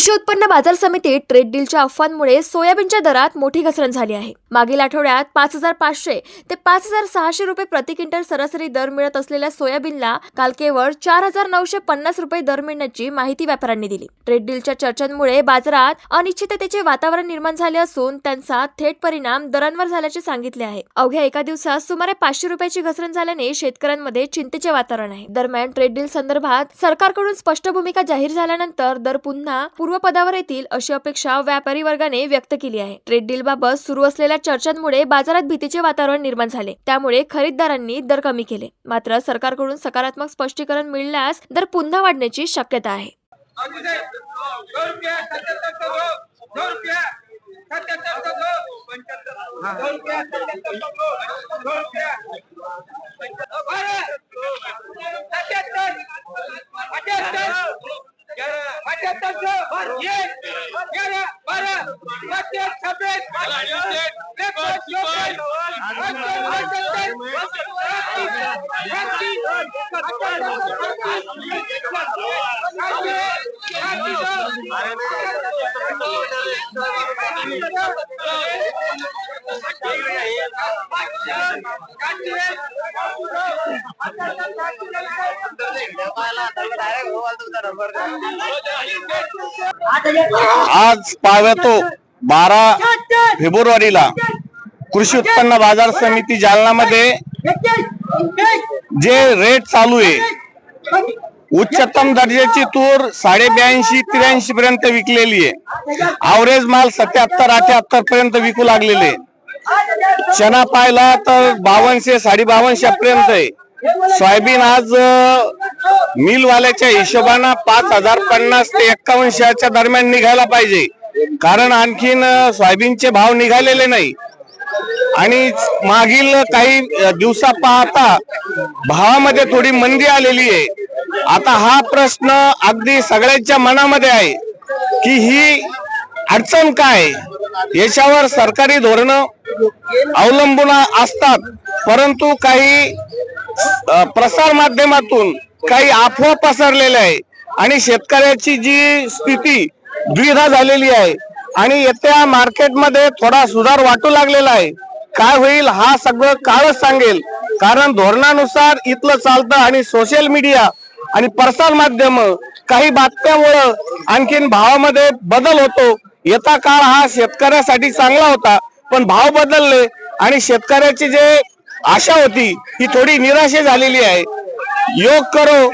कृषी उत्पन्न बाजार समितीत ट्रेड डीलच्या अफवांमुळे सोयाबीनच्या दरात मोठी घसरण झाली आहे। मागील आठवड्यात 5,500 ते 5,600 रुपये प्रति क्विंटल सरासरी दर मिळत असलेल्या सोयाबीनला काल केवळ 4,950 रुपये दर मिळण्याची माहिती व्यापाऱ्यांनी दिली। ट्रेड डीलच्या चर्चांमुळे बाजारात अनिश्चिततेचे वातावरण निर्माण झाले असून त्यांचा थेट परिणाम दरांवर झाल्याचे सांगितले आहे। अवघ्या एका दिवसात सुमारे 500 रुपयाची घसरण झाल्याने शेतकऱ्यांमध्ये चिंतेचे वातावरण आहे। दरम्यान ट्रेड डील संदर्भात सरकारकडून स्पष्ट भूमिका जाहीर झाल्यानंतर दर पुन्हा पूर्वपदावर येतील अशी अपेक्षा व्यापारी वर्गाने व्यक्त केली आहे। ट्रेड डील बाबत सुरू असलेल्या चर्चांमुळे बाजारात भीतीचे वातावरण निर्माण झाले, त्यामुळे खरेदीदारांनी दर कमी केले। मात्र सरकारकडून सकारात्मक स्पष्टीकरण मिळाल्यास दर पुन्हा वाढण्याची शक्यता आहे। आज पाहतो 12 फेब्रुवारीला कृषी उत्पन्न बाजार समिती जालनामध्ये जे रेट चालू आहे, उच्चतम दर्जाची तूर 82-83 पर्यंत विकलेली आहे। अवरेज माल 77-78 पर्यंत विकू लागलेले। चना पाहिला तर 5200-5250 पर्यंत आहे। सोयाबीन आज मिल वाल्याच्या हिशोबाने 5,050 ते 5100च्या दरम्यान निघायला पाहिजे, कारण आणखीन सोयाबीनचे भाव निघालेले नाही आणि मागील काही दिवसा पाहता भावामध्ये थोडी मंदी आलेली आहे। आता हा प्रश्न अगदी सगळ्यांच्या मनामध्ये आहे की ही अडचण काय, याच्यावर सरकारी धोरण अवलंबून असतात, परंतु काही प्रसार माध्यमातून काही अफवा पसरलेल्या आहे आणि शेतकऱ्याची जी स्थिती द्विधा झालेली आहे आणि येत्या मार्केटमध्ये थोडा सुधार वाटू लागलेला आहे। काय होईल हा सगळं काळच सांगेल, कारण धोरणानुसार इथलं चालतं आणि सोशल मीडिया आणि प्रसार माध्यम काही बातम्यामुळे आणखीन भावामध्ये बदल होतो। येता काळ हा शेतकऱ्यासाठी चांगला होता, पण भाव बदलले आणि शेतकऱ्याची जे आशा होती ती थोडी निराशा झालेली आहे। योग करो,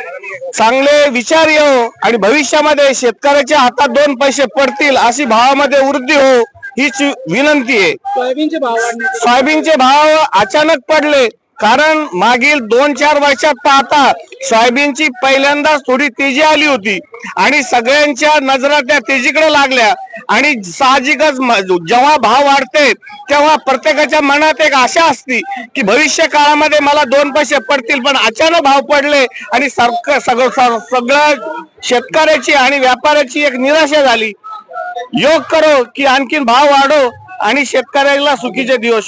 चांगले विचार येऊ आणि भविष्यामध्ये शेतकऱ्याच्या हातात 2 पैसे पडतील अशी भावामध्ये वृद्धी हो हीच विनंती आहे। सोयाबीनचे भाव अचानक पडले, कारण मागील 2-4 वर्षात पाहता सोयाबीनची पहिल्यांदाच थोडी तेजी आली होती आणि सगळ्यांच्या नजरा त्या तेजीकडे लागल्या आणि साहजिकच जेव्हा भाव वाढते तेव्हा प्रत्येकाच्या मनात एक आशा असते की भविष्य काळामध्ये मला 2 पैसे पडतील, पण अचानक भाव पडले आणि सगळं शेतकऱ्याची आणि व्यापाऱ्याची एक निराशा झाली। योग करो की आणखीन भाव वाढो आणि शेतकऱ्याला सुखीचे दिवस